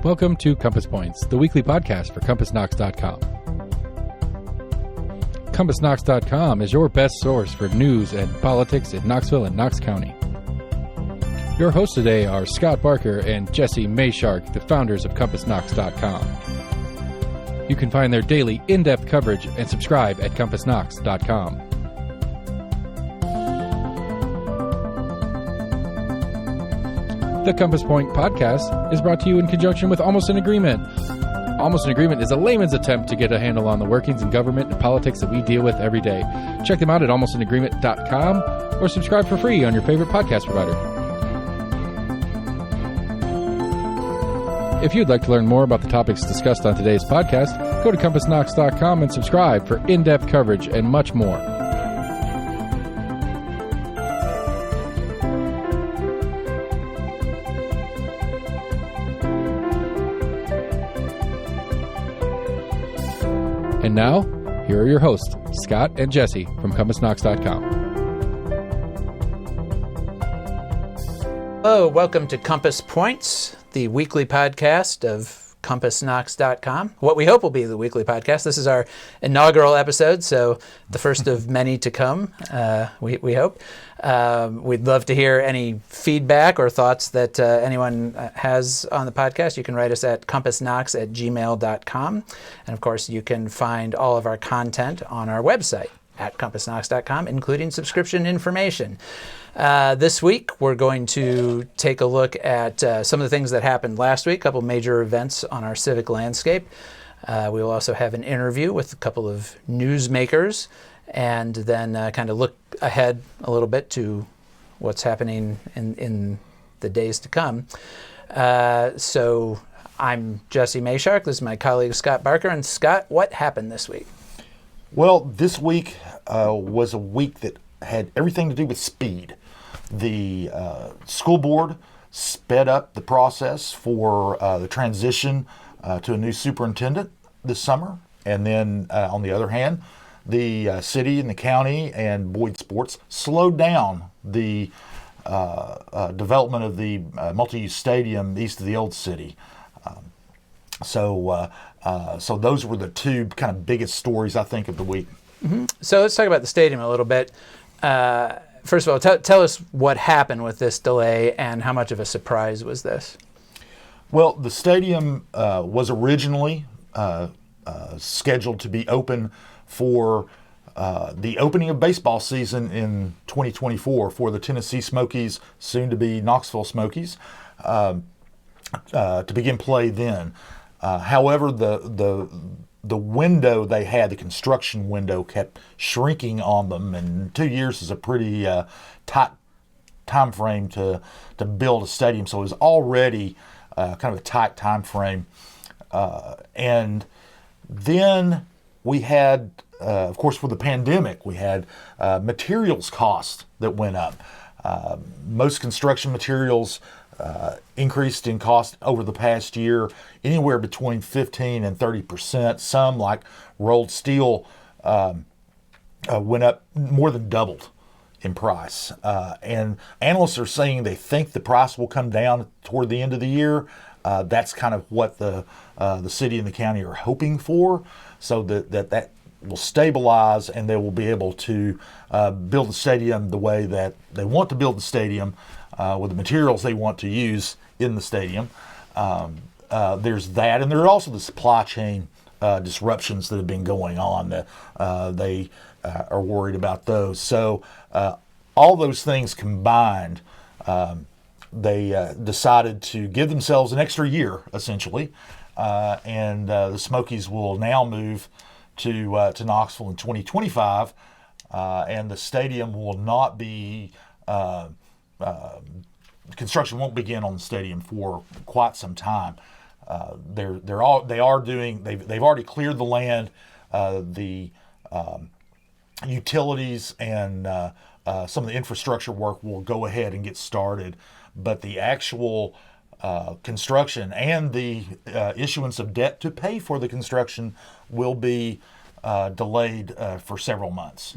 Welcome to Compass Points, the weekly podcast for CompassKnox.com. CompassKnox.com is your best source for news and politics in Knoxville and Knox County. Your hosts today are Scott Barker and Jesse Mayshark, the founders of CompassKnox.com. You can find their daily in-depth coverage and subscribe at CompassKnox.com. The Compass Point podcast is brought to you in conjunction with Almost an Agreement. Almost an Agreement is a layman's attempt to get a handle on the workings in government and politics that we deal with every day. Check them out at almostanagreement.com or subscribe for free on your favorite podcast provider. If you'd like to learn more about the topics discussed on today's podcast, go to CompassKnox.com and subscribe for in-depth coverage and much more. And now, here are your hosts, Scott and Jesse from CompassKnox.com. Hello, welcome to Compass Points, the weekly podcast of CompassKnox.com. What we hope will be the weekly podcast. This is our inaugural episode, so the first of many to come, we hope. We'd love to hear any feedback or thoughts that anyone has on the podcast. You can write us at CompassKnox@gmail.com. And of course, you can find all of our content on our website at CompassKnox.com, including subscription information. This week, we're going to take a look at some of the things that happened last week, a couple major events on our civic landscape. We will also have an interview with a couple of newsmakers, and then kind of look ahead a little bit to what's happening in the days to come. So I'm Jesse Mayshark. This is my colleague Scott Barker. And Scott, what happened this week? Well, this week was a week that had everything to do with speed. The school board sped up the process for the transition to a new superintendent this summer. And then, on the other hand, the city and the county and Boyd Sports slowed down the development of the multi-use stadium east of the old city. So those were the two kind of biggest stories, I think, of the week. Mm-hmm. So let's talk about the stadium a little bit. First of all, tell us what happened with this delay and how much of a surprise was this? Well, the stadium was originally scheduled to be open for the opening of baseball season in 2024 for the Tennessee Smokies, soon to be Knoxville Smokies, to begin play then. However, the window they had, the construction window, kept shrinking on them, and 2 years is a pretty tight time frame to build a stadium. So it was already kind of a tight time frame. And then we had, of course, for the pandemic, we had materials costs that went up. Most construction materials increased in cost over the past year, anywhere between 15 and 30%. Some, like rolled steel, went up more than doubled in price. And analysts are saying they think the price will come down toward the end of the year. That's kind of what the city and the county are hoping for, so that will stabilize and they will be able to build the stadium the way that they want to build the stadium, with the materials they want to use in the stadium. There's that, and there are also the supply chain disruptions that have been going on. They are worried about those. So all those things combined, they decided to give themselves an extra year, essentially, and the Smokies will now move to Knoxville in 2025, and the stadium will not be. Construction won't begin on the stadium for quite some time. They've already cleared the land. The utilities and some of the infrastructure work will go ahead and get started, but the actual construction and the issuance of debt to pay for the construction will be delayed for several months.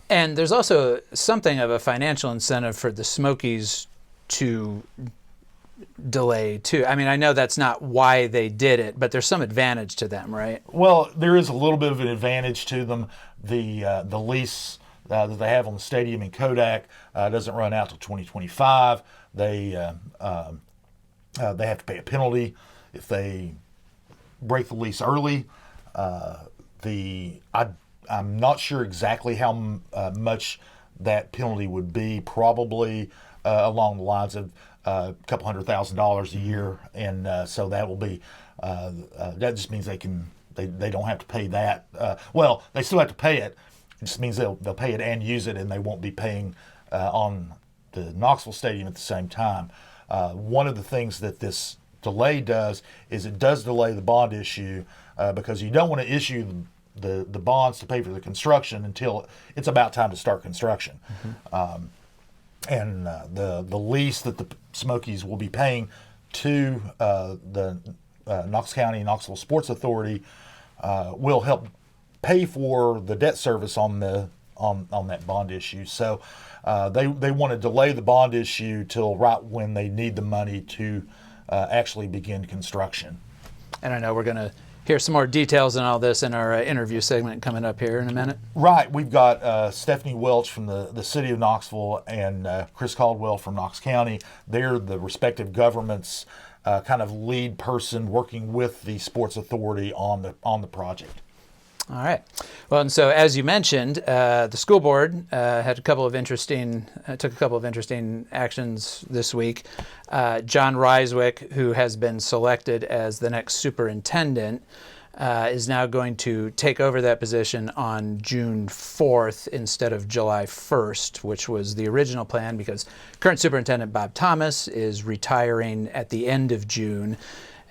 And there's also something of a financial incentive for the Smokies to delay too. I mean, I know that's not why they did it, but there's some advantage to them, right? Well, there is a little bit of an advantage to them. The lease that they have on the stadium in Kodak doesn't run out till 2025. They have to pay a penalty if they break the lease early. I'm not sure exactly how much that penalty would be. Probably along the lines of a couple $100,000 a year, and so that will be. That just means they don't have to pay that. Well, they still have to pay it. It just means they'll pay it and use it, and they won't be paying on the Knoxville Stadium at the same time. One of the things that this delay does is it does delay the bond issue because you don't want to issue the bonds to pay for the construction until it's about time to start construction. And the lease that the Smokies will be paying to the Knox County Knoxville Sports Authority will help pay for the debt service on that bond issue. So they want to delay the bond issue till right when they need the money to actually begin construction. And I know we're going to hear some more details on all this in our interview segment coming up here in a minute. Right. We've got Stephanie Welch from the city of Knoxville and Chris Caldwell from Knox County. They're the respective governments' kind of lead person working with the sports authority on the project. All right. Well, and so as you mentioned, the school board took a couple of interesting actions this week. John Ryswick, who has been selected as the next superintendent, is now going to take over that position on June 4th instead of July 1st, which was the original plan because current superintendent Bob Thomas is retiring at the end of June.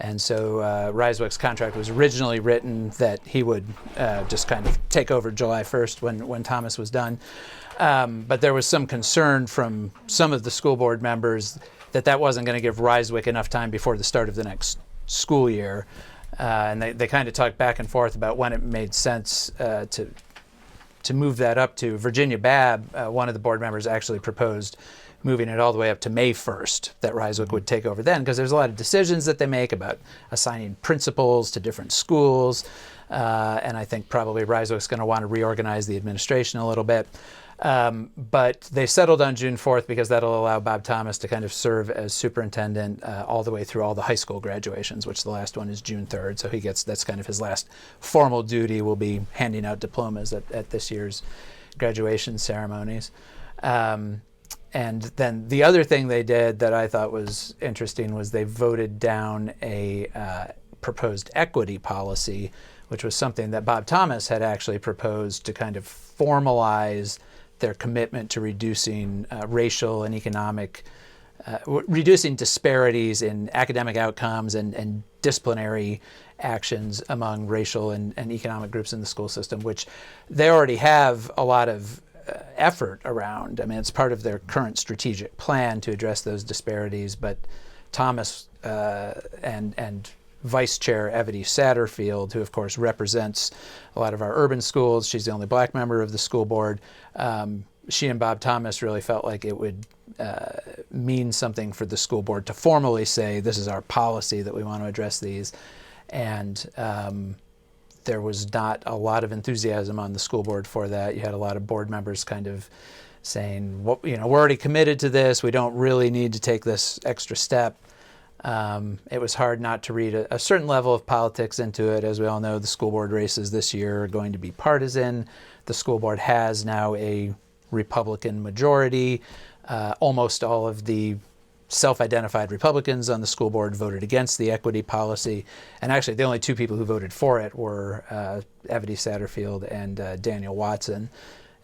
And so Ryswick's contract was originally written that he would just kind of take over July 1st when Thomas was done. But there was some concern from some of the school board members that wasn't going to give Ryswick enough time before the start of the next school year. And they kind of talked back and forth about when it made sense to move that up to. Virginia Babb, one of the board members, actually proposed moving it all the way up to May 1st, that Ryswick would take over then, because there's a lot of decisions that they make about assigning principals to different schools, and I think probably Ryswick's going to want to reorganize the administration a little bit. But they settled on June 4th because that'll allow Bob Thomas to kind of serve as superintendent all the way through all the high school graduations, which the last one is June 3rd, so that's kind of his last formal duty, will be handing out diplomas at this year's graduation ceremonies. And then the other thing they did that I thought was interesting was they voted down a proposed equity policy, which was something that Bob Thomas had actually proposed to kind of formalize their commitment to reducing racial and economic, reducing disparities in academic outcomes and disciplinary actions among racial and economic groups in the school system, which they already have a lot of effort around. I mean, it's part of their current strategic plan to address those disparities, but Thomas and Vice Chair Evity Satterfield, who of course represents a lot of our urban schools, she's the only black member of the school board, she and Bob Thomas really felt like it would mean something for the school board to formally say, this is our policy that we want to address these. And there was not a lot of enthusiasm on the school board for that. You had a lot of board members kind of saying, well, we're already committed to this. We don't really need to take this extra step. It was hard not to read a certain level of politics into it. As we all know, the school board races this year are going to be partisan. The school board has now a Republican majority. Almost all of the self-identified Republicans on the school board voted against the equity policy. And actually, the only two people who voted for it were Evity Satterfield and Daniel Watson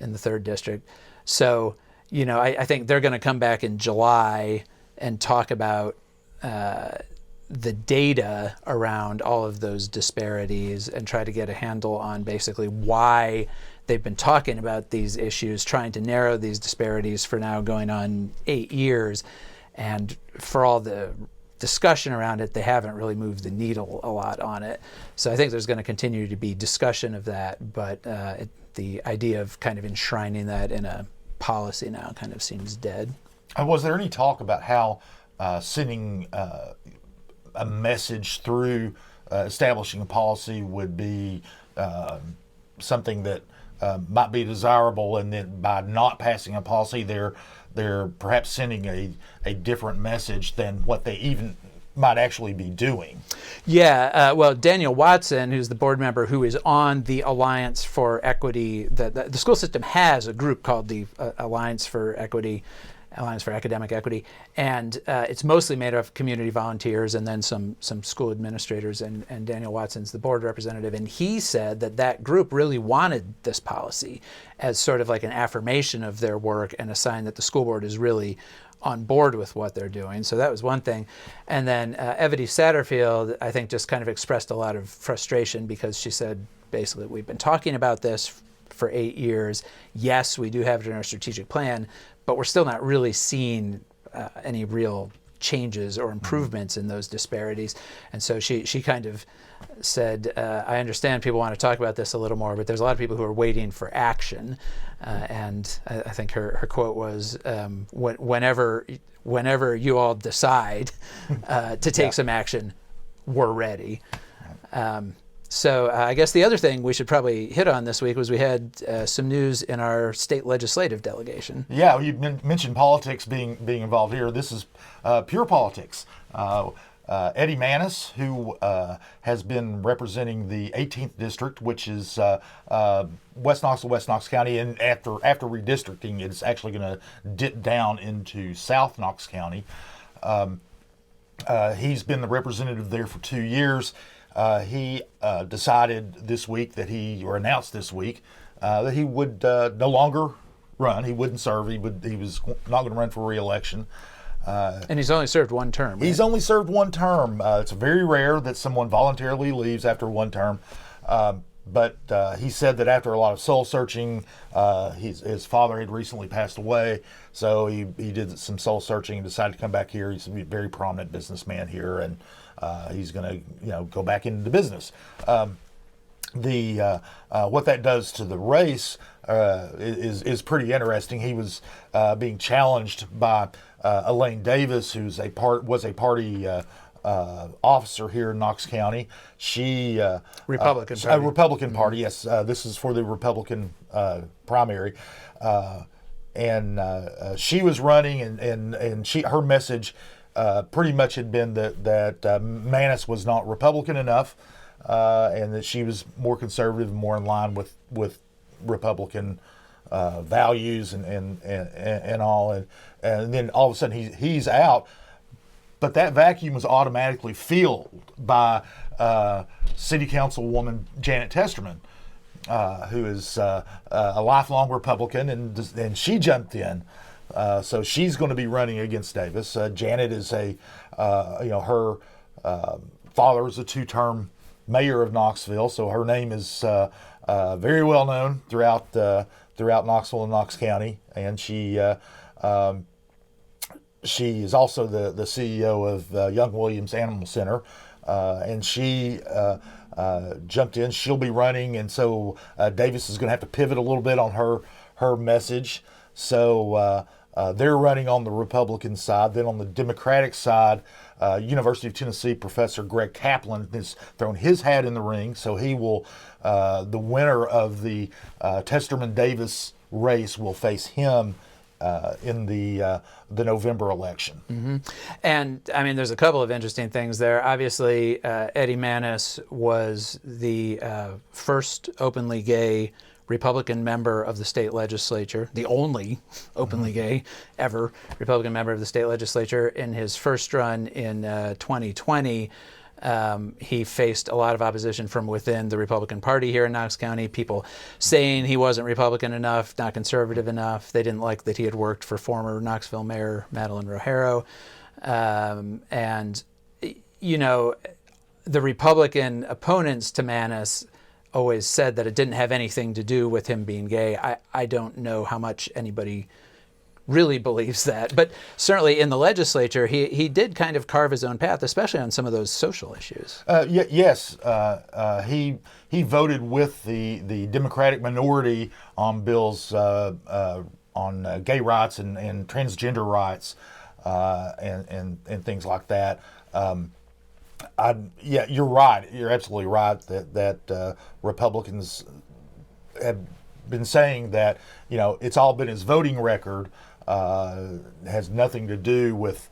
in the 3rd District. So, I think they're going to come back in July and talk about the data around all of those disparities and try to get a handle on basically why they've been talking about these issues, trying to narrow these disparities for now going on 8 years. And for all the discussion around it, they haven't really moved the needle a lot on it. So I think there's going to continue to be discussion of that, but the idea of kind of enshrining that in a policy now kind of seems dead. Was there any talk about how sending a message through establishing a policy would be something that might be desirable, and then by not passing a policy, they're perhaps sending a different message than what they even might actually be doing? Yeah, well, Daniel Watson, who's the board member who is on the Alliance for Equity, the school system has a group called the Alliance for Academic Equity, and it's mostly made up of community volunteers and then some school administrators, and Daniel Watson's the board representative, and he said that group really wanted this policy as sort of like an affirmation of their work and a sign that the school board is really on board with what they're doing. So that was one thing. And then Evity Satterfield, I think, just kind of expressed a lot of frustration because she said, basically, we've been talking about this for 8 years. Yes, we do have it in our strategic plan, but we're still not really seeing any real changes or improvements in those disparities. And so she kind of said, I understand people want to talk about this a little more, but there's a lot of people who are waiting for action. And I think her quote was, whenever you all decide to take some action, we're ready. So I guess the other thing we should probably hit on this week was we had some news in our state legislative delegation. Yeah, you mentioned politics being involved here. This is pure politics. Eddie Manis, who has been representing the 18th district, which is West Knoxville, West Knox County, and after redistricting, it's actually going to dip down into South Knox County. He's been the representative there for 2 years. He decided this week announced this week that he would no longer run. He wouldn't serve. He was not going to run for re-election. And he's only served one term. Right? He's only served one term. It's very rare that someone voluntarily leaves after one term. But he said that after a lot of soul searching, his father had recently passed away, so he did some soul searching and decided to come back here. He's a very prominent businessman here, and he's going to go back into business. What that does to the race is pretty interesting. He was being challenged by Elaine Davis, who's was a party officer here in Knox County. She Republican Party. A Republican Party, yes. This is for the Republican primary, and she was running, and her message pretty much had been that Manis was not Republican enough, and that she was more conservative and more in line with Republican values and all, and then all of a sudden he's out. But that vacuum was automatically filled by City Councilwoman Janet Testerman, who is a lifelong Republican, and she jumped in. So she's going to be running against Davis. Janet is her father is a 2-term mayor of Knoxville, so her name is very well known throughout Knoxville and Knox County, and she is also the CEO of Young Williams Animal Center, and she jumped in. She'll be running, and so Davis is going to have to pivot a little bit on her message. So they're running on the Republican side. Then on the Democratic side, University of Tennessee professor Greg Kaplan has thrown his hat in the ring. So he will, the winner of the Testerman-Davis race will face him in the November election. Mm-hmm. And I mean, there's a couple of interesting things there. Obviously, Eddie Manis was the first openly gay Republican member of the state legislature, the only openly gay ever Republican member of the state legislature. In his first run in 2020, he faced a lot of opposition from within the Republican Party here in Knox County, people saying he wasn't Republican enough, not conservative enough. They didn't like that he had worked for former Knoxville Mayor Madeline Rogero. And, the Republican opponents to Manis always said that it didn't have anything to do with him being gay. I don't know how much anybody really believes that. But certainly in the legislature, he did kind of carve his own path, especially on some of those social issues. Yes, he voted with the Democratic minority on bills on gay rights and transgender rights and things like that. You're right. You're absolutely right that Republicans have been saying that it's all been his voting record, has nothing to do with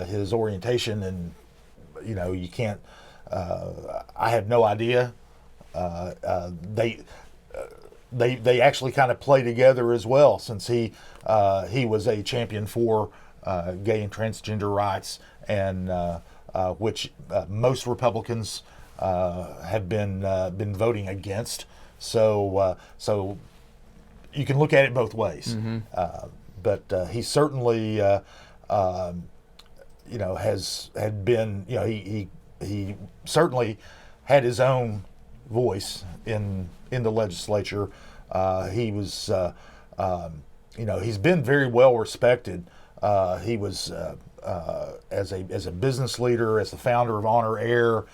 his orientation, and you can't. I have no idea. They actually kind of play together as well, since he was a champion for gay and transgender rights, and which most Republicans have been voting against. So you can look at it both ways. But he certainly had been he certainly had his own voice in the legislature. He was he's been very well respected. He was as a business leader, as the founder of Honor Air,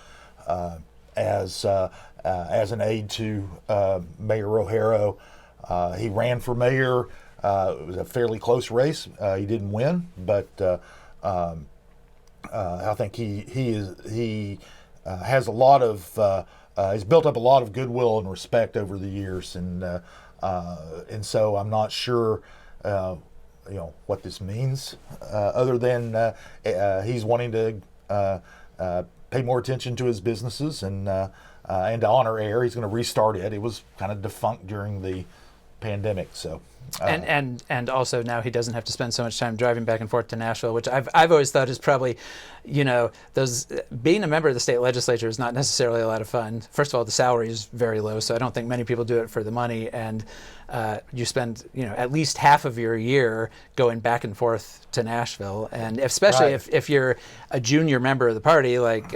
as an aide to Mayor O'Hara. He ran for mayor. It was a fairly close race. He didn't win, but I think he has a lot of he's built up a lot of goodwill and respect over the years, and so I'm not sure what this means, other than he's wanting to pay more attention to his businesses and to Honor Air. He's going to restart it. It was kind of defunct during the pandemic, so. And also now he doesn't have to spend so much time driving back and forth to Nashville, which I've always thought is probably, those being a member of the state legislature is not necessarily a lot of fun. First of all, the salary is very low, so I don't think many people do it for the money, and you spend at least half of your year going back and forth to Nashville, and especially Right. if you're a junior member of the party like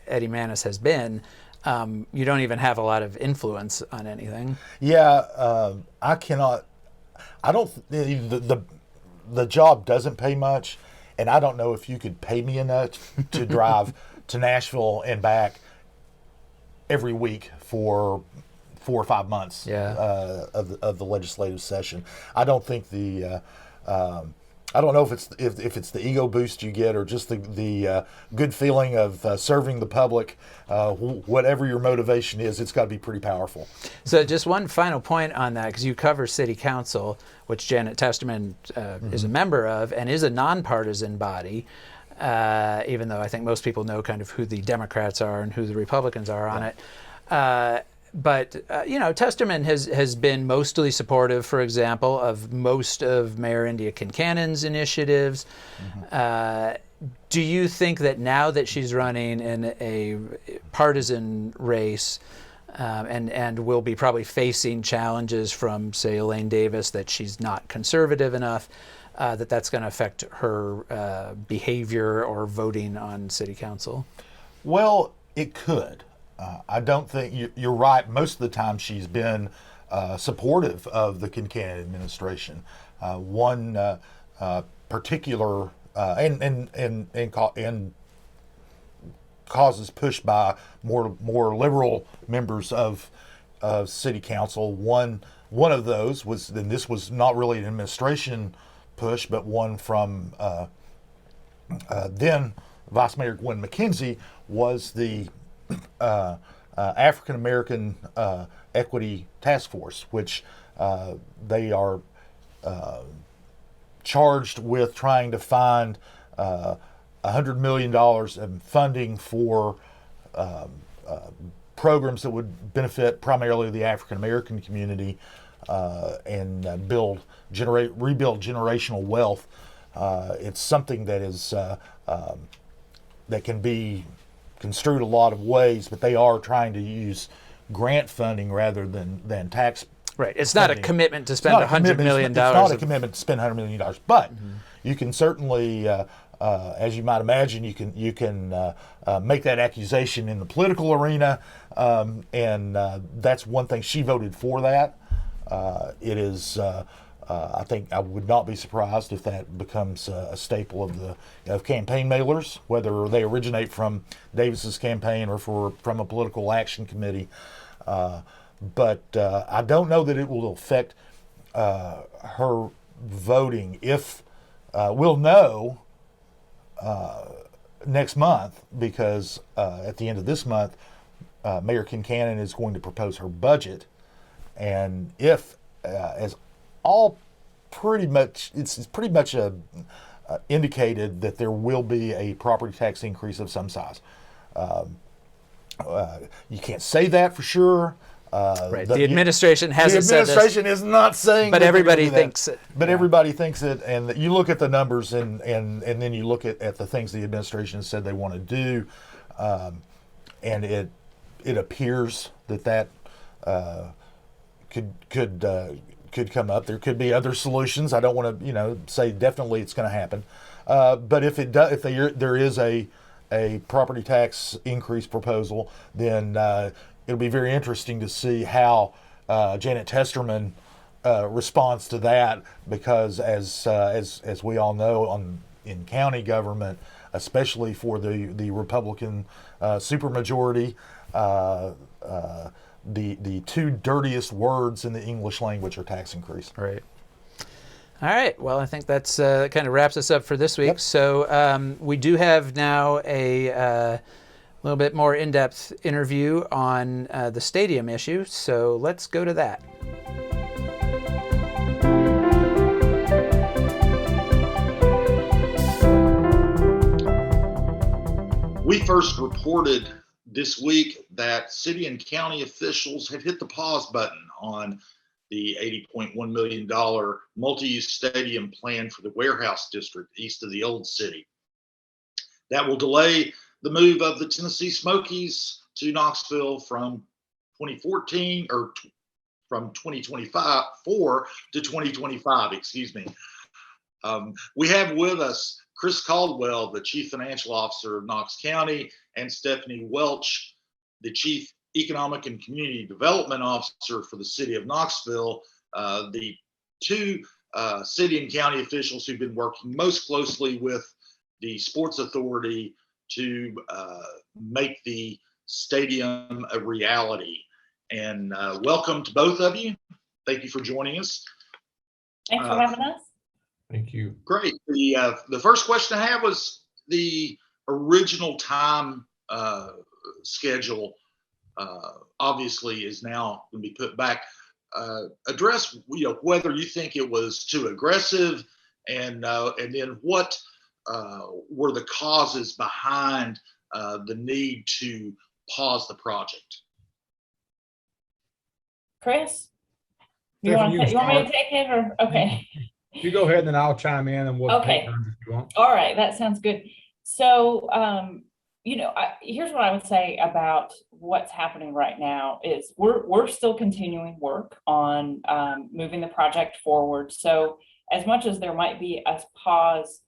Eddie Manis has been. You don't even have a lot of influence on anything. Yeah, I cannot. I don't. The job doesn't pay much, and I don't know if you could pay me enough to drive to Nashville and back every week for 4 or 5 months of the legislative session. I don't think I don't know if it's the ego boost you get, or just the good feeling of serving the public. Whatever your motivation is, it's got to be pretty powerful. So just one final point on that, because you cover city council, which Janet Testerman is a member of, and is a nonpartisan body, even though I think most people know kind of who the Democrats are and who the Republicans are on it. But Testerman has been mostly supportive, for example, of most of Mayor India Kincannon's initiatives. Do you think that now that she's running in a partisan race and will be probably facing challenges from, say, Elaine Davis, that she's not conservative enough, that's going to affect her behavior or voting on city council? Well, it could. I don't think you're right. Most of the time, she's been supportive of the Kincannon administration. One particular and causes pushed by more liberal members of city council. One of those was, and this was not really an administration push, but one from then Vice Mayor Gwen McKenzie, was the African American Equity Task Force, which they are charged with trying to find $100 million in funding for programs that would benefit primarily the African American community and rebuild generational wealth. It's something that is that can be construed a lot of ways, but they are trying to use grant funding rather than tax. Right. It's funding. not a commitment to spend $100 million. It's not a commitment to spend $100 million, but you can certainly, as you might imagine, you can make that accusation in the political arena, and that's one thing. She voted for that. It is I think I would not be surprised if that becomes a staple of campaign mailers, whether they originate from Davis's campaign or from a political action committee. But I don't know that it will affect her voting. If we'll know next month, because at the end of this month, Mayor Kincannon is going to propose her budget, and if as all pretty much, it's pretty much indicated that there will be a property tax increase of some size. You can't say that for sure. Right. The administration hasn't said this. The administration is not saying, but everybody thinks it. But everybody thinks it, and you look at the numbers, and then you look at the things the administration has said they want to do, and it appears that could come up. There could be other solutions. I don't want to say definitely it's going to happen, but if it does, if there is a property tax increase proposal, then it'll be very interesting to see how Janet Testerman responds to that, because as we all know, in county government, especially for the Republican supermajority, the two dirtiest words in the English language are tax increase. Right. All right. Well, I think that's kind of wraps us up for this week. Yep. So we do have now a little bit more in-depth interview on the stadium issue. So let's go to that. We first reported this week that city and county officials had hit the pause button on the $80.1 million multi-use stadium plan for the warehouse district east of the old city. That will delay the move of the Tennessee Smokies to Knoxville from 2014 or from 2024 to 2025, excuse me. We have with us Chris Caldwell, the Chief Financial Officer of Knox County, and Stephanie Welch, the Chief Economic and Community Development Officer for the City of Knoxville, the two city and county officials who've been working most closely with the Sports Authority to make the stadium a reality. And welcome to both of you. Thank you for joining us. Thanks for having us. Thank you. Great. The first question I had was the original time schedule obviously is now going to be put back. Address whether you think it was too aggressive, and then what were the causes behind the need to pause the project. Chris, you want me to take it, or okay? You go ahead and then I'll chime in, and we'll Okay. take turns if you want. All right, that sounds good. So, here's what I would say about what's happening right now is we're still continuing work on moving the project forward. So as much as there might be a pause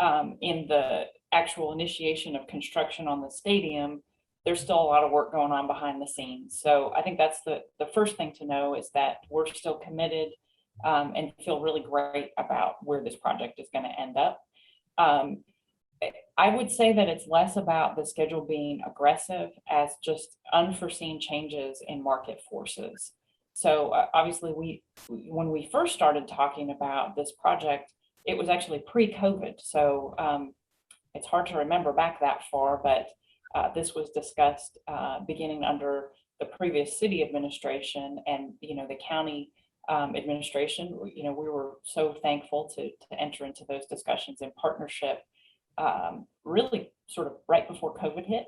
in the actual initiation of construction on the stadium, there's still a lot of work going on behind the scenes. So I think that's the first thing to know, is that we're still committed and feel really great about where this project is going to end up. I would say that it's less about the schedule being aggressive as just unforeseen changes in market forces. So obviously when we first started talking about this project, it was actually pre-COVID. So it's hard to remember back that far, but this was discussed beginning under the previous city administration and, the county administration. We were so thankful to enter into those discussions in partnership really sort of right before COVID hit.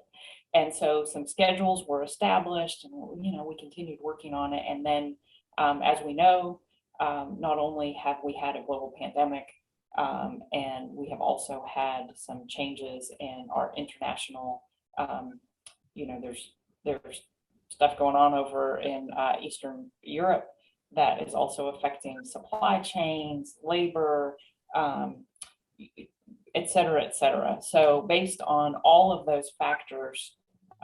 And so some schedules were established, and, we continued working on it. And then, as we know, not only have we had a global pandemic, and we have also had some changes in our international, there's stuff going on over in Eastern Europe that is also affecting supply chains, labor, et cetera, et cetera. So based on all of those factors,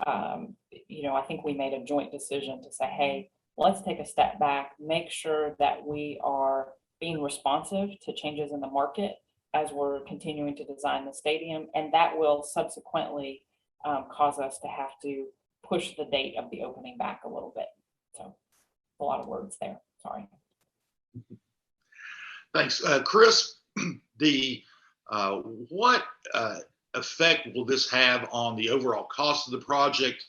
I think we made a joint decision to say, hey, let's take a step back, make sure that we are being responsive to changes in the market as we're continuing to design the stadium, and that will subsequently cause us to have to push the date of the opening back a little bit. So a lot of words there, sorry. Thanks. Chris, what effect will this have on the overall cost of the project,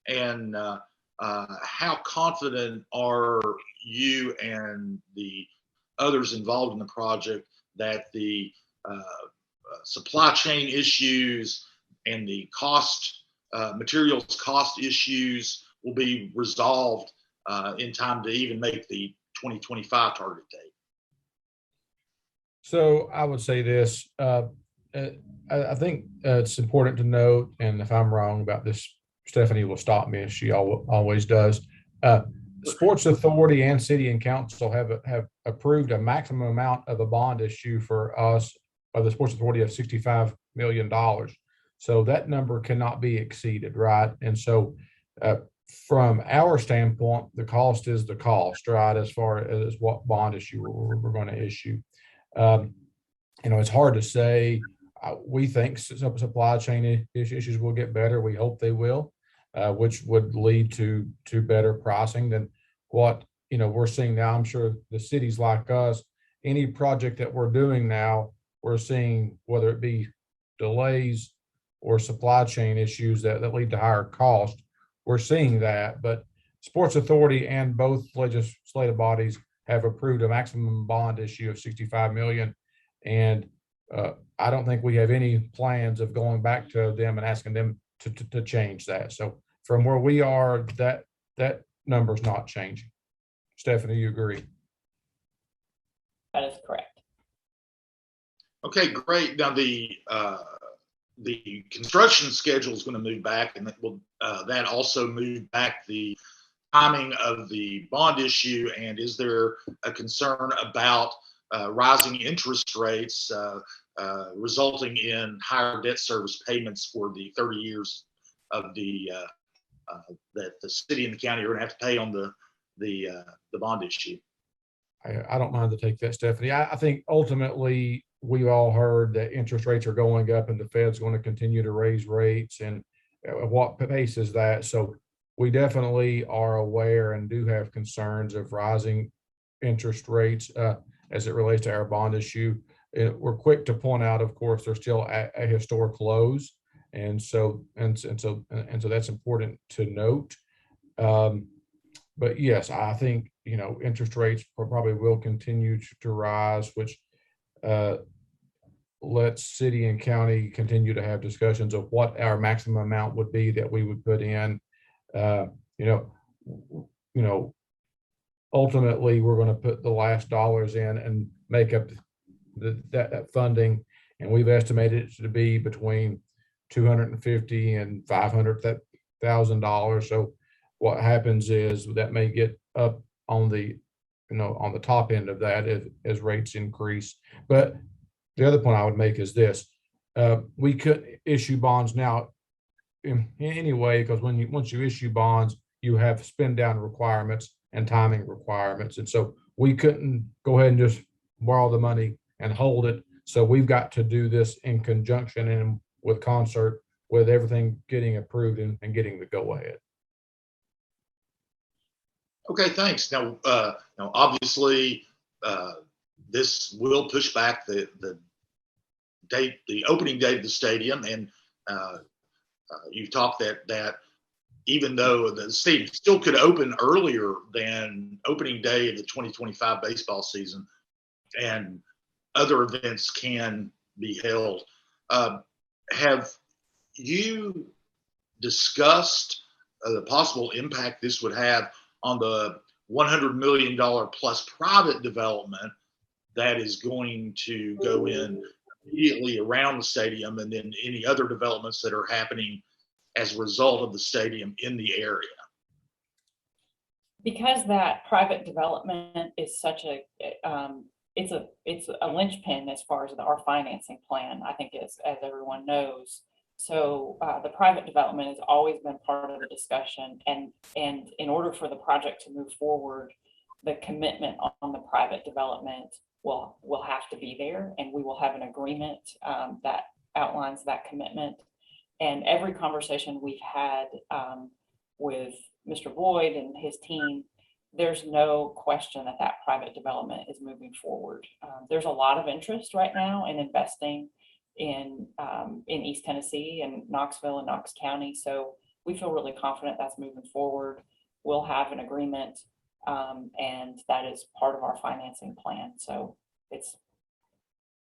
and how confident are you and the others involved in the project that the supply chain issues and the materials cost issues will be resolved in time to even make the 2025 target date? So I would say this, I think it's important to note, and if I'm wrong about this, Stephanie will stop me as she always does. Sports Authority and City and Council have approved a maximum amount of a bond issue for us by the Sports Authority of $65 million. So that number cannot be exceeded, right? And so from our standpoint, the cost is the cost, right? As far as what bond issue we're going to issue. It's hard to say. We think supply chain issues will get better. We hope they will, which would lead to better pricing than what we're seeing now. I'm sure the cities like us, any project that we're doing now, we're seeing whether it be delays or supply chain issues that lead to higher cost. We're seeing that, but Sports Authority and both legislative bodies have approved a maximum bond issue of $65 million, and I don't think we have any plans of going back to them and asking them to change that. So from where we are, that number's not changing. Stephanie, you agree? That is correct. Okay, great. Now the construction schedule is going to move back, and that also move back the timing of the bond issue? And is there a concern about rising interest rates resulting in higher debt service payments for the 30 years of that the city and the county are going to have to pay on the bond issue? I don't mind to take that, Stephanie. I think ultimately we've all heard that interest rates are going up and the Fed's going to continue to raise rates, and at what pace is that? So we definitely are aware and do have concerns of rising interest rates as it relates to our bond issue. We're quick to point out, of course, they're still at a historic lows, and so that's important to note. But yes, I think interest rates probably will continue to rise, which lets city and county continue to have discussions of what our maximum amount would be that we would put in. Ultimately, we're going to put the last dollars in and make up that funding, and we've estimated it to be between $250,000 and $500,000. So what happens is that may get up on the top end of that as rates increase. But the other point I would make is this: we could issue bonds now in any way, because once you issue bonds, you have spend down requirements and timing requirements, and so we couldn't go ahead and just borrow the money and hold it. So we've got to do this in conjunction and with concert with everything getting approved and getting the go ahead. Okay, thanks. Now, obviously, this will push back the opening date of the stadium, and you've talked that even though the stadium still could open earlier than opening day of the 2025 baseball season, and other events can be held. Have you discussed the possible impact this would have on the $100 million plus private development that is going to go in immediately around the stadium, and then any other developments that are happening as a result of the stadium in the area? Because that private development is such it's a linchpin as far as our financing plan, I think, as everyone knows. So the private development has always been part of the discussion, and in order for the project to move forward, the commitment on the private development will have to be there, and we will have an agreement that outlines that commitment. And every conversation we've had with Mr. Boyd and his team, there's no question that that private development is moving forward. There's a lot of interest right now in investing in East Tennessee and Knoxville and Knox County. So we feel really confident that's moving forward. We'll have an agreement, and that is part of our financing plan. So it's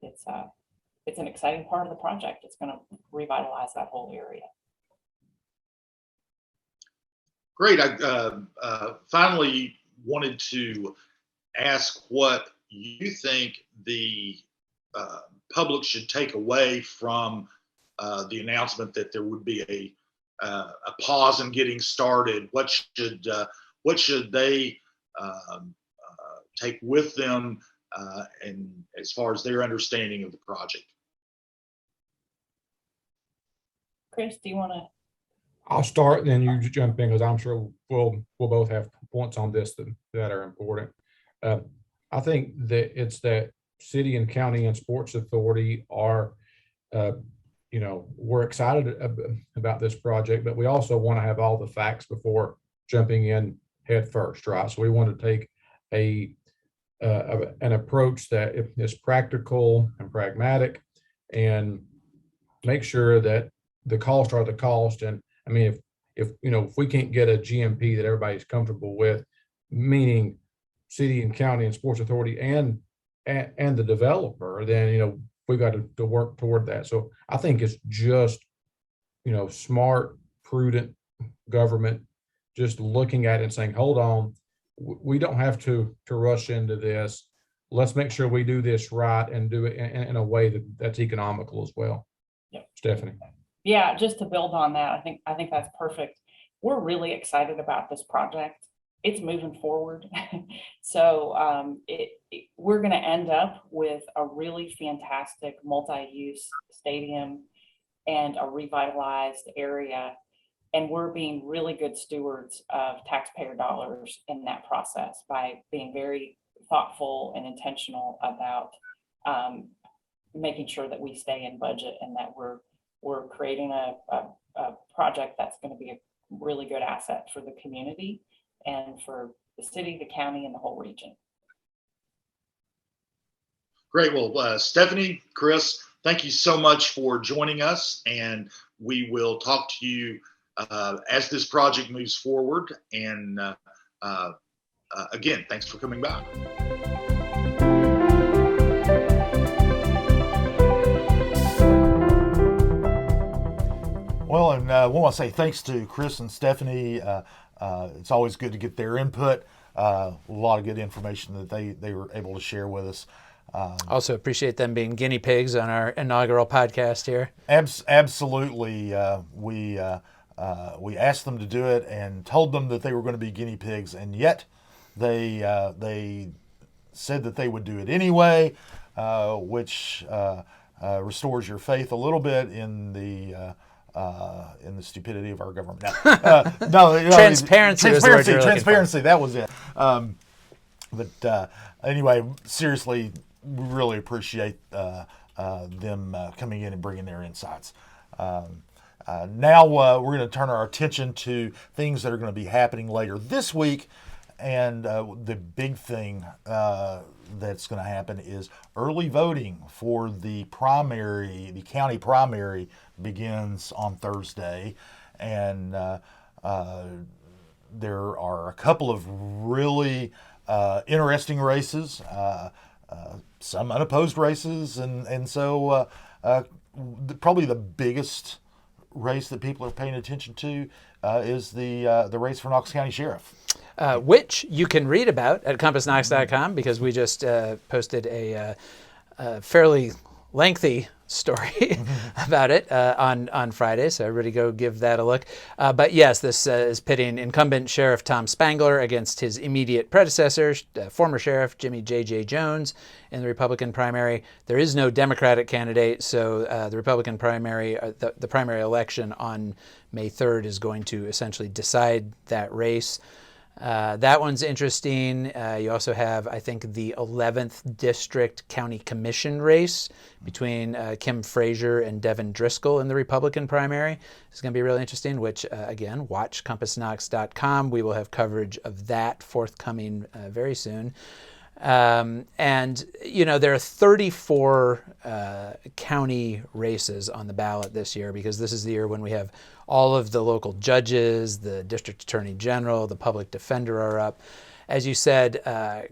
an exciting part of the project. It's going to revitalize that whole area. Great. I finally wanted to ask what you think the public should take away from the announcement that there would be a pause in getting started. What should they take with them, and as far as their understanding of the project? Chris, do you want to? I'll start and then you jump in, because I'm sure we'll both have points on this that are important. I think that it's that city and county and sports authority are, we're excited about this project, but we also want to have all the facts before jumping in head first, right? So we want to take an approach that is practical and pragmatic, and make sure that the costs are the cost. And I mean, if we can't get a GMP that everybody's comfortable with, meaning city and county and sports authority and the developer, then we got to work toward that. So I think it's just smart, prudent government just looking at it and saying, hold on, we don't have to rush into this. Let's make sure we do this right and do it in a way that's economical as well. Yep. Stephanie. Yeah, just to build on that, I think that's perfect. We're really excited about this project. It's moving forward. So we're going to end up with a really fantastic multi-use stadium and a revitalized area. And we're being really good stewards of taxpayer dollars in that process by being very thoughtful and intentional about making sure that we stay in budget, and that we're creating a project that's going to be a really good asset for the community and for the city, the county, and the whole region. Great. Well, Stephanie, Chris, thank you so much for joining us, and we will talk to you as this project moves forward. And again, thanks for coming by. Well, and I want to say thanks to Chris and Stephanie. It's always good to get their input. A lot of good information that they were able to share with us. Also appreciate them being guinea pigs on our inaugural podcast here. Absolutely. We asked them to do it and told them that they were going to be guinea pigs, and yet they said that they would do it anyway, which restores your faith a little bit in the stupidity of our government. Transparency. Transparency. That was it. But anyway, seriously, we really appreciate them coming in and bringing their insights. Now we're going to turn our attention to things that are going to be happening later this week. And the big thing that's going to happen is early voting for the county primary begins on Thursday. And there are a couple of really interesting races, some unopposed races. And so probably the biggest race that people are paying attention to is the race for Knox County Sheriff. Which you can read about at CompassKnox.com, because we just posted a fairly lengthy story about it on Friday, so everybody go give that a look. But yes, this is pitting incumbent Sheriff Tom Spangler against his immediate predecessor, former Sheriff Jimmy J.J. Jones, in the Republican primary. There is no Democratic candidate, so the Republican primary, the primary election on May 3rd is going to essentially decide that race. That one's interesting. You also have, I think, the 11th District County Commission race between Kim Frazier and Devin Driscoll in the Republican primary. It's going to be really interesting, which, again, watch CompassKnox.com. We will have coverage of that forthcoming very soon. And, you know, there are 34 county races on the ballot this year, because this is the year when we have all of the local judges, the district attorney general, the public defender are up. As you said,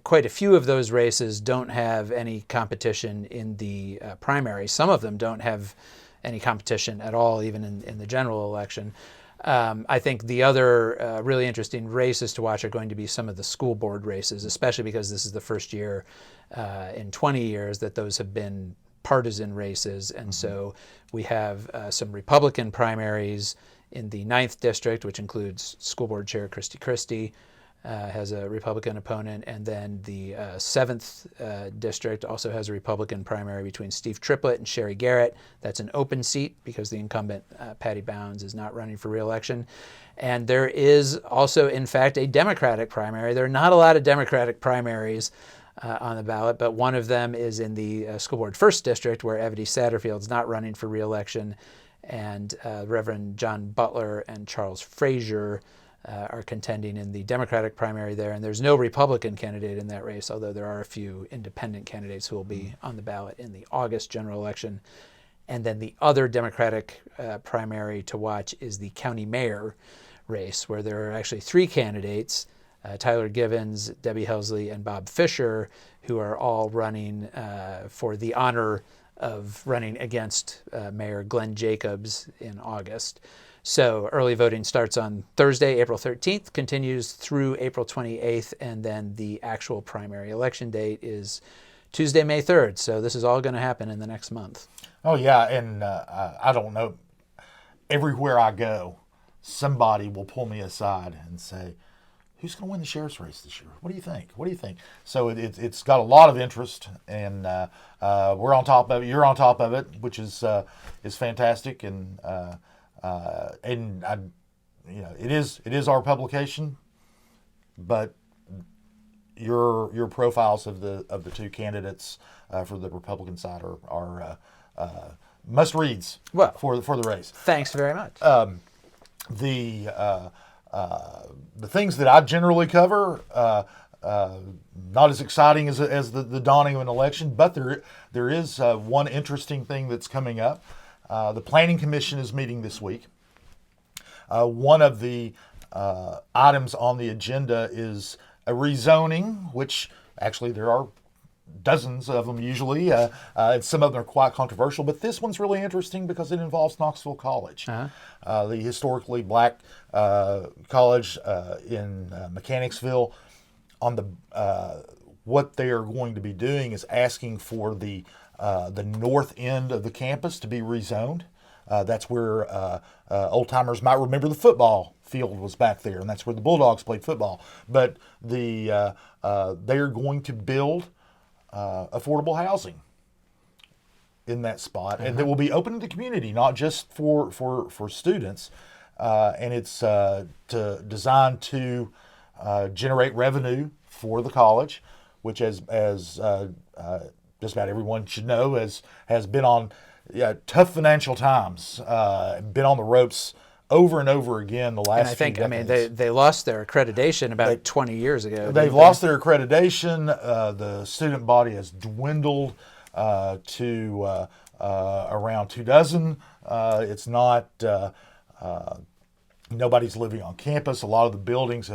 quite a few of those races don't have any competition in the primary. Some of them don't have any competition at all, even in the general election. I think the other really interesting races to watch are going to be some of the school board races, especially because this is the first year in 20 years that those have been partisan races. And so we have some Republican primaries in the 9th District, which includes School Board Chair Christy Christie, has a Republican opponent. And then the 7th District also has a Republican primary between Steve Triplett and Sherry Garrett. That's an open seat because the incumbent, Patty Bounds, is not running for re-election. And there is also, in fact, a Democratic primary. There are not a lot of Democratic primaries on the ballot, but one of them is in the School Board 1st District, where Evity Satterfield's not running for re-election, and Reverend John Butler and Charles Frazier are contending in the Democratic primary there. And there's no Republican candidate in that race, although there are a few independent candidates who will be on the ballot in the August general election. And then the other Democratic primary to watch is the county mayor race, where there are actually 3 candidates, Tyler Givens, Debbie Helsley, and Bob Fisher, who are all running for the honor of running against Mayor Glenn Jacobs in August. So early voting starts on Thursday, April 13th, continues through April 28th, and then the actual primary election date is Tuesday, May 3rd. So this is all going to happen in the next month. Oh, yeah, and I don't know. Everywhere I go, somebody will pull me aside and say, who's going to win the sheriff's race this year? What do you think? What do you think? So it's got a lot of interest, and we're on top of it. You're on top of it, which is fantastic, and it is our publication, but your profiles of the 2 candidates for the Republican side are must reads for the race. Thanks very much. The things that I generally cover, not as exciting as the dawning of an election, but there is one interesting thing that's coming up. The Planning Commission is meeting this week. One of the items on the agenda is a rezoning, which actually there are dozens of them usually. Some of them are quite controversial, but this one's really interesting because it involves Knoxville College, the historically black college in Mechanicsville. On the what they are going to be doing is asking for the north end of the campus to be rezoned. That's where old timers might remember the football field was back there, and that's where the Bulldogs played football. But they are going to build affordable housing in that spot, and that will be open to the community, not just for students. And it's designed to generate revenue for the college, which as just about everyone should know, has been on tough financial times, been on the ropes over and over again the last and I think, few decades. they lost their accreditation about 20 years ago. They've lost their accreditation. The student body has dwindled to around 24. It's not, nobody's living on campus. A lot of the buildings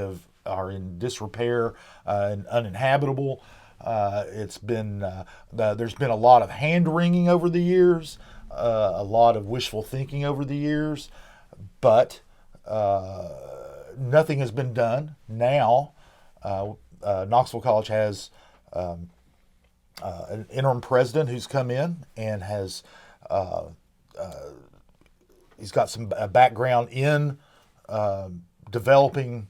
are in disrepair and uninhabitable. It's been there's been a lot of hand-wringing over the years, a lot of wishful thinking over the years, but nothing has been done. Now, Knoxville College has an interim president who's come in and has he's got some background in developing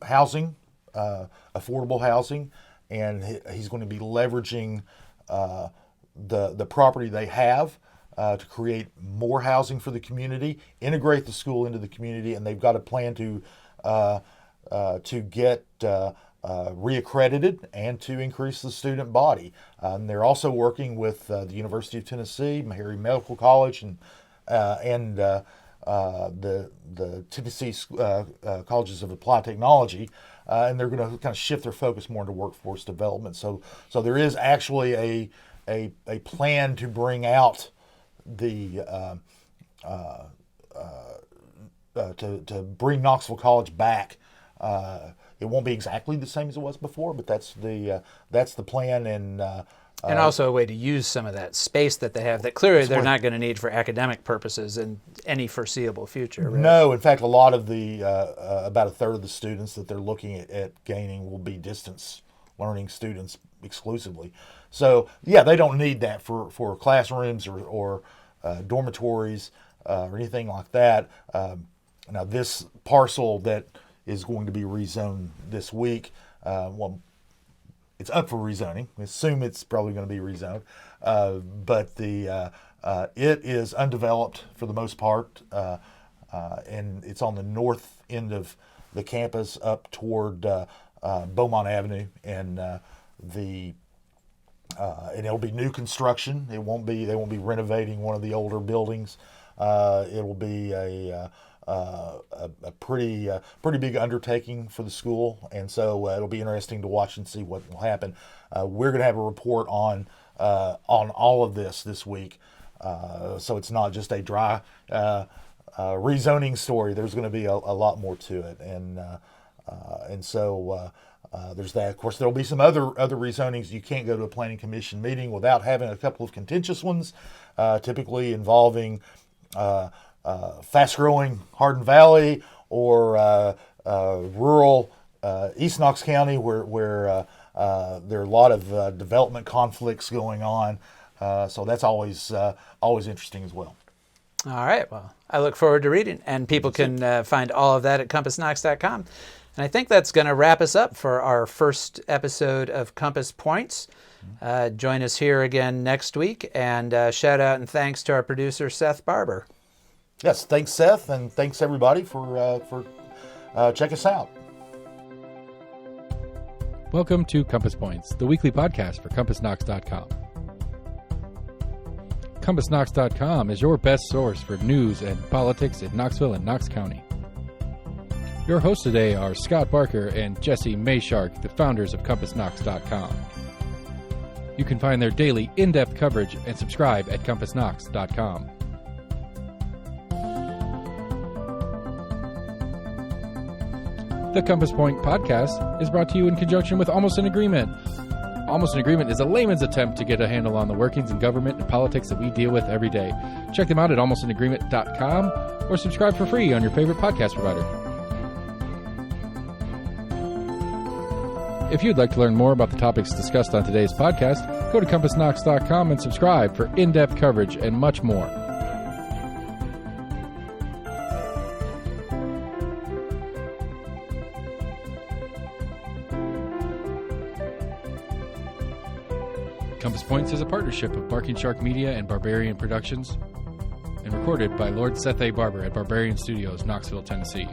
housing, affordable housing, and he's going to be leveraging the property they have to create more housing for the community, integrate the school into the community, and they've got a plan to to get reaccredited and to increase the student body. They're also working with the University of Tennessee, Meharry Medical College, and the Tennessee Colleges of Applied Technology, and they're going to kind of shift their focus more into workforce development. So there is actually a plan to bring out the to bring Knoxville College back. It won't be exactly the same as it was before, but that's the plan. And also a way to use some of that space that they have that clearly they're not going to need for academic purposes in any foreseeable future. Right? No, in fact, a lot of the about a third of the students that they're looking at gaining will be distance learning students exclusively. So yeah, they don't need that for classrooms or dormitories or anything like that. Now this parcel that is going to be rezoned this week, well, it's up for rezoning. We assume it's probably going to be rezoned, but it is undeveloped for the most part, and it's on the north end of the campus up toward Beaumont Avenue, and and it'll be new construction. They won't be renovating one of the older buildings. It will be a pretty big undertaking for the school, and so it'll be interesting to watch and see what will happen. We're going to have a report on all of this week, so it's not just a dry rezoning story. There's going to be a lot more to it, and so there's that. Of course, there'll be some other rezonings. You can't go to a planning commission meeting without having a couple of contentious ones, typically involving fast-growing Hardin Valley or rural East Knox County, where there are a lot of development conflicts going on. So that's always interesting as well. All right. Well, I look forward to reading, and people can find all of that at CompassKnox.com. And I think that's going to wrap us up for our first episode of Compass Points. Join us here again next week, and shout out and thanks to our producer, Seth Barber. Yes, thanks, Seth, and thanks everybody for checking us out. Welcome to Compass Points, the weekly podcast for CompassKnox.com. CompassKnox.com is your best source for news and politics in Knoxville and Knox County. Your hosts today are Scott Barker and Jesse Mayshark, the founders of CompassKnox.com. You can find their daily in-depth coverage and subscribe at CompassKnox.com. The Compass Point podcast is brought to you in conjunction with Almost an Agreement. Almost an Agreement is a layman's attempt to get a handle on the workings in government and politics that we deal with every day. Check them out at almostanagreement.com or subscribe for free on your favorite podcast provider. If you'd like to learn more about the topics discussed on today's podcast, go to CompassKnox.com and subscribe for in-depth coverage and much more. Compass Points is a partnership of Barking Shark Media and Barbarian Productions, and recorded by Lord Seth A. Barber at Barbarian Studios, Knoxville, Tennessee.